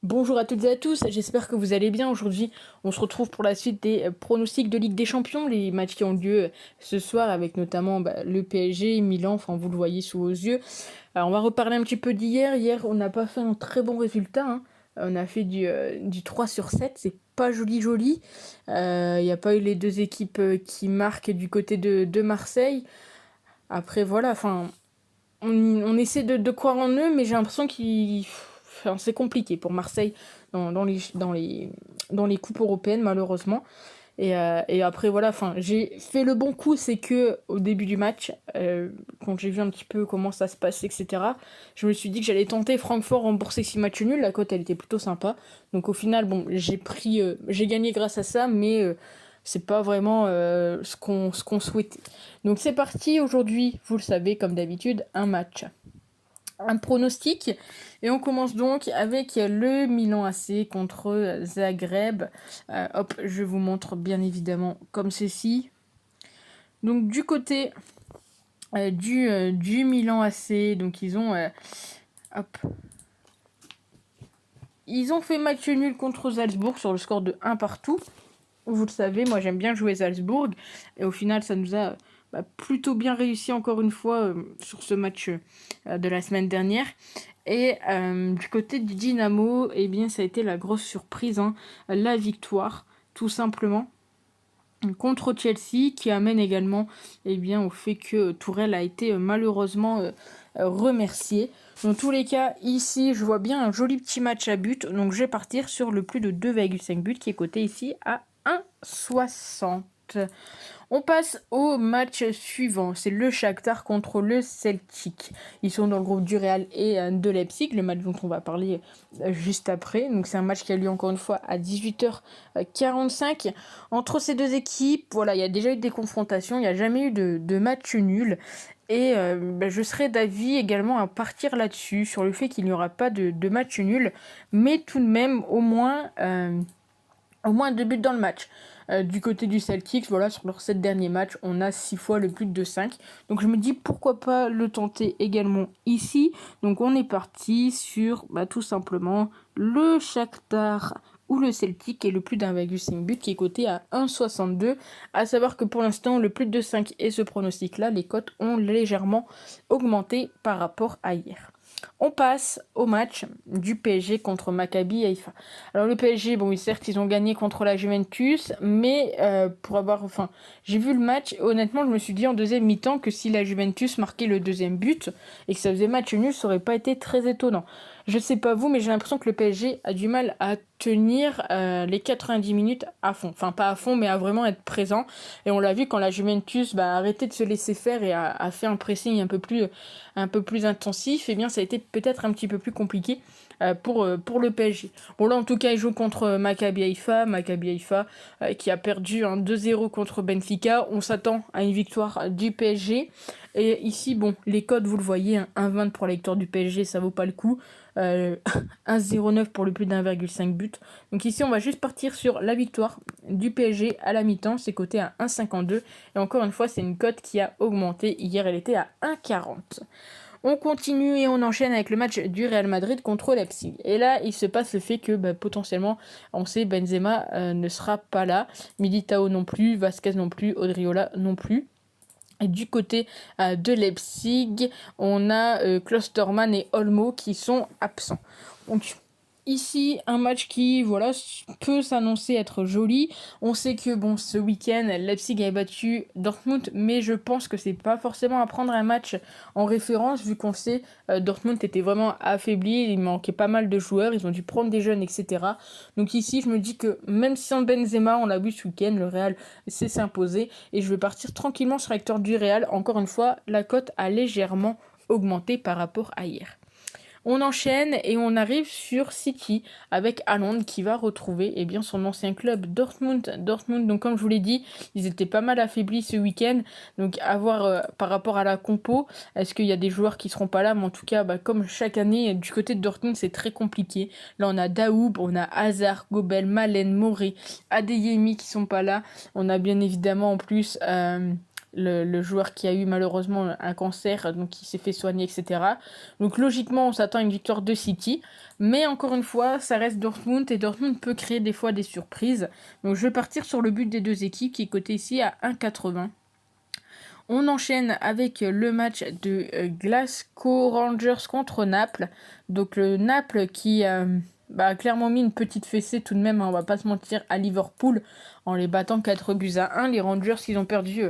Bonjour à toutes et à tous, j'espère que vous allez bien. Aujourd'hui, on se retrouve pour la suite des pronostics de Ligue des Champions, les matchs qui ont lieu ce soir avec notamment le PSG, Milan, enfin vous le voyez sous vos yeux. Alors on va reparler un petit peu d'hier. Hier, on n'a pas fait un très bon résultat, hein. On a fait du 3 sur 7, c'est pas joli joli. Il n'y a pas eu les deux équipes qui marquent du côté de Marseille. Après voilà, enfin on essaie de croire en eux, mais j'ai l'impression enfin, c'est compliqué pour Marseille dans les coupes européennes, malheureusement. Et après, voilà, enfin, j'ai fait le bon coup, c'est que au début du match, quand j'ai vu un petit peu comment ça se passait, etc., je me suis dit que j'allais tenter Francfort rembourser 6 matchs nuls. La cote, elle était plutôt sympa. Donc au final, bon, j'ai gagné grâce à ça, mais c'est pas vraiment ce qu'on souhaitait. Donc c'est parti, aujourd'hui, vous le savez, comme d'habitude, un match. Un pronostic et on commence donc avec le Milan AC contre Zagreb. Hop, je vous montre bien évidemment comme ceci. Donc du côté du Milan AC, donc hop, ils ont fait match nul contre Salzbourg sur le score de 1 partout. Vous le savez, moi j'aime bien jouer Salzbourg et au final ça nous a plutôt bien réussi encore une fois sur ce match de la semaine dernière. Et du côté du Dynamo, eh bien ça a été la grosse surprise, hein, la victoire tout simplement contre Chelsea, qui amène également au fait que Tourelle a été malheureusement remercié. Dans tous les cas, ici, je vois bien un joli petit match à but, donc je vais partir sur le plus de 2,5 buts qui est coté ici à 1,60. On passe au match suivant, c'est le Shakhtar contre le Celtic. Ils sont dans le groupe du Real et de Leipzig, le match dont on va parler juste après. Donc c'est un match qui a lieu encore une fois à 18h45 entre ces deux équipes. Voilà, il y a déjà eu des confrontations, il n'y a jamais eu de match nul. Et je serais d'avis également à partir là-dessus, sur le fait qu'il n'y aura pas de match nul, mais tout de même au moins 2 buts dans le match. Du côté du Celtics, voilà, sur leurs 7 derniers matchs, on a 6 fois le plus de 5. Donc je me dis pourquoi pas le tenter également ici. Donc on est parti sur tout simplement le Shakhtar ou le Celtic et le plus d'1,5 but qui est coté à 1,62. À savoir que pour l'instant, le plus de 5 et ce pronostic-là, les cotes ont légèrement augmenté par rapport à hier. On passe au match du PSG contre Maccabi Haïfa. Alors le PSG, bon, certes, ils ont gagné contre la Juventus, mais j'ai vu le match, honnêtement, je me suis dit en deuxième mi-temps que si la Juventus marquait le deuxième but et que ça faisait match nul, ça aurait pas été très étonnant. Je sais pas vous, mais j'ai l'impression que le PSG a du mal à tenir les 90 minutes à fond. Enfin, pas à fond, mais à vraiment être présent. Et on l'a vu quand la Juventus a arrêté de se laisser faire et a fait un pressing un peu plus intensif, et bien ça a été peut-être un petit peu plus compliqué pour le PSG. Bon là en tout cas ils jouent contre Maccabi Haïfa qui a perdu un 2-0 contre Benfica. On s'attend à une victoire du PSG. Et ici bon les codes vous le voyez, hein, 1,20 pour la victoire du PSG ça vaut pas le coup. 1,09 pour le plus d'1,5 but. Donc ici on va juste partir sur la victoire du PSG à la mi-temps, c'est coté à 1,52 et encore une fois c'est une cote qui a augmenté. Hier elle était à 1,40. On continue et on enchaîne avec le match du Real Madrid contre Leipzig. Et là, il se passe le fait que potentiellement, on sait, Benzema ne sera pas là, Militao non plus, Vasquez non plus, Odriola non plus. Et du côté de Leipzig, on a Klostermann et Olmo qui sont absents. Donc ici, un match qui peut s'annoncer être joli. On sait que ce week-end, Leipzig a battu Dortmund, mais je pense que c'est pas forcément à prendre un match en référence, vu qu'on sait Dortmund était vraiment affaibli, il manquait pas mal de joueurs, ils ont dû prendre des jeunes, etc. Donc ici, je me dis que même sans Benzema, on l'a vu ce week-end, le Real s'est s'imposer, et je vais partir tranquillement sur la victoire du Real. Encore une fois, la cote a légèrement augmenté par rapport à hier. On enchaîne et on arrive sur City avec Haaland qui va retrouver son ancien club Dortmund. Dortmund, donc comme je vous l'ai dit, ils étaient pas mal affaiblis ce week-end. Donc à voir par rapport à la compo, est-ce qu'il y a des joueurs qui seront pas là? Mais en tout cas, comme chaque année, du côté de Dortmund, c'est très compliqué. Là, on a Daoub, on a Hazard, Gobel, Malen, Moré, Adeyemi qui sont pas là. On a bien évidemment en plus le joueur qui a eu malheureusement un cancer, donc qui s'est fait soigner, etc. Donc logiquement, on s'attend à une victoire de City. Mais encore une fois, ça reste Dortmund et Dortmund peut créer des fois des surprises. Donc je vais partir sur le but des deux équipes qui est coté ici à 1,80. On enchaîne avec le match de Glasgow Rangers contre Naples. Donc le Naples qui a clairement mis une petite fessée tout de même, on va pas se mentir, à Liverpool en les battant 4-1. Les Rangers, ils ont perdu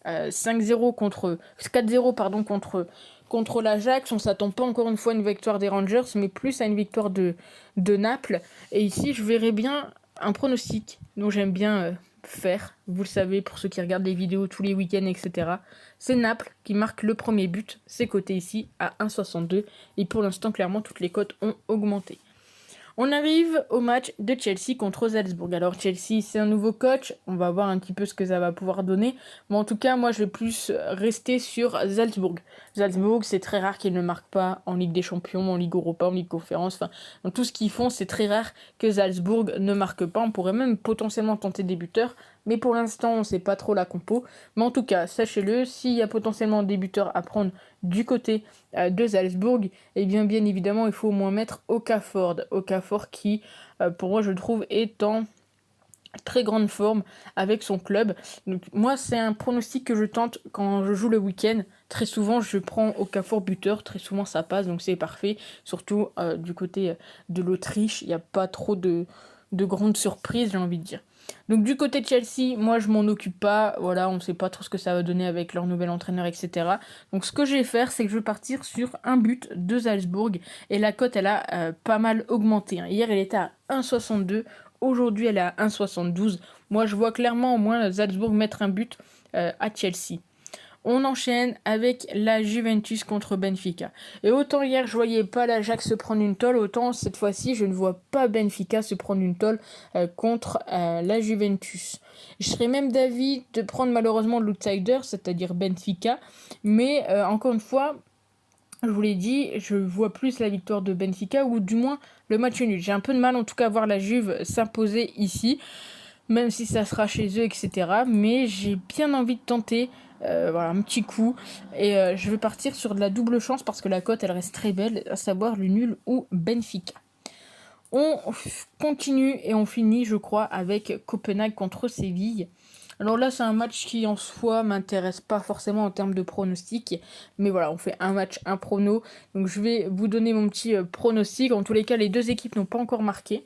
5-0 contre 4-0 contre l'Ajax. On s'attend pas encore une fois à une victoire des Rangers, mais plus à une victoire de Naples. Et ici, je verrais bien un pronostic dont j'aime bien faire. Vous le savez, pour ceux qui regardent les vidéos tous les week-ends, etc. C'est Naples qui marque le premier but. C'est coté ici à 1,62. Et pour l'instant, clairement, toutes les cotes ont augmenté. On arrive au match de Chelsea contre Salzbourg. Alors Chelsea, c'est un nouveau coach, on va voir un petit peu ce que ça va pouvoir donner. Mais en tout cas, moi je vais plus rester sur Salzbourg. Salzbourg, c'est très rare qu'ils ne marquent pas en Ligue des Champions, en Ligue Europa, en Ligue Conférence. Enfin, dans tout ce qu'ils font, c'est très rare que Salzbourg ne marque pas. On pourrait même potentiellement tenter des buteurs. Mais pour l'instant, on ne sait pas trop la compo. Mais en tout cas, sachez-le, s'il y a potentiellement des buteurs à prendre du côté de Salzbourg, eh bien évidemment, il faut au moins mettre Okafor. Okafor qui, pour moi, je trouve, est en très grande forme avec son club. Donc moi, c'est un pronostic que je tente quand je joue le week-end. Très souvent, je prends Okafor buteur. Très souvent, ça passe, donc c'est parfait. Surtout du côté de l'Autriche, il n'y a pas trop de grandes surprises, j'ai envie de dire. Donc du côté de Chelsea, moi je m'en occupe pas, voilà, on ne sait pas trop ce que ça va donner avec leur nouvel entraîneur, etc. Donc ce que je vais faire, c'est que je vais partir sur un but de Salzbourg, et la cote elle a pas mal augmenté. Hier elle était à 1,62, aujourd'hui elle est à 1,72. Moi je vois clairement au moins Salzbourg mettre un but à Chelsea. On enchaîne avec la Juventus contre Benfica. Et autant hier je voyais pas l'Ajax se prendre une tôle, autant cette fois-ci je ne vois pas Benfica se prendre une tôle contre la Juventus. Je serais même d'avis de prendre malheureusement l'outsider, c'est-à-dire Benfica. Mais encore une fois, je vous l'ai dit, je vois plus la victoire de Benfica ou du moins le match nul. J'ai un peu de mal en tout cas à voir la Juve s'imposer ici, même si ça sera chez eux, etc. Mais j'ai bien envie de tenter voilà, un petit coup. Et je vais partir sur de la double chance parce que la cote, elle reste très belle, à savoir le nul ou Benfica. On continue et on finit, je crois, avec Copenhague contre Séville. Alors là, c'est un match qui en soi m'intéresse pas forcément en termes de pronostic, mais voilà, on fait un match, un prono. Donc je vais vous donner mon petit pronostic. En tous les cas, les deux équipes n'ont pas encore marqué.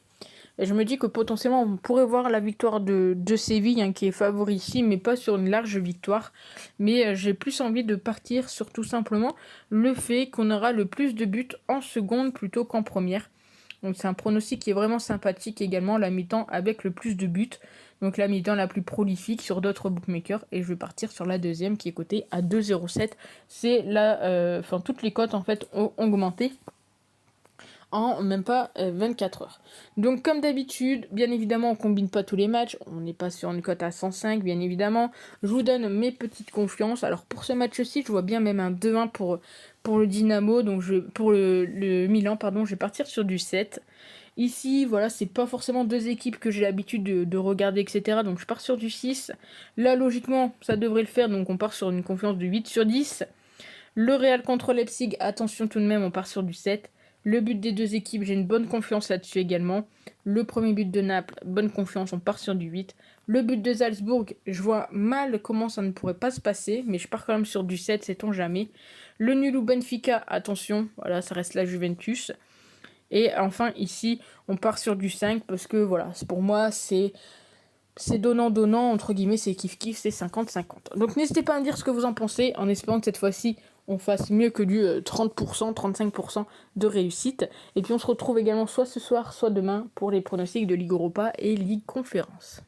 Et je me dis que potentiellement on pourrait voir la victoire de Séville qui est favori ici, mais pas sur une large victoire. Mais j'ai plus envie de partir sur tout simplement le fait qu'on aura le plus de buts en seconde plutôt qu'en première. Donc c'est un pronostic qui est vraiment sympathique également, la mi-temps avec le plus de buts. Donc la mi-temps la plus prolifique sur d'autres bookmakers. Et je vais partir sur la deuxième qui est cotée à 2,07. C'est la, toutes les cotes en fait ont augmenté en même pas 24 heures. Donc comme d'habitude, bien évidemment on combine pas tous les matchs, on n'est pas sur une cote à 105 bien évidemment. Je vous donne mes petites confiances. Alors pour ce match-ci, je vois bien même un 2-1 pour le Dynamo, donc pour le Milan, pardon, je vais partir sur du 7. Ici, voilà, c'est pas forcément deux équipes que j'ai l'habitude de regarder, etc. Donc je pars sur du 6. Là, logiquement, ça devrait le faire, donc on part sur une confiance de 8 sur 10. Le Real contre Leipzig, attention tout de même, on part sur du 7. Le but des deux équipes, j'ai une bonne confiance là-dessus également. Le premier but de Naples, bonne confiance, on part sur du 8. Le but de Salzbourg, je vois mal comment ça ne pourrait pas se passer, mais je pars quand même sur du 7, sait-on jamais. Le nul ou Benfica, attention, voilà, ça reste la Juventus. Et enfin, ici, on part sur du 5, parce que voilà, pour moi, c'est donnant-donnant, entre guillemets, c'est kiff-kiff, c'est 50-50. Donc n'hésitez pas à me dire ce que vous en pensez, en espérant que cette fois-ci, on fasse mieux que du 30%, 35% de réussite. Et puis on se retrouve également soit ce soir, soit demain pour les pronostics de Ligue Europa et Ligue Conférence.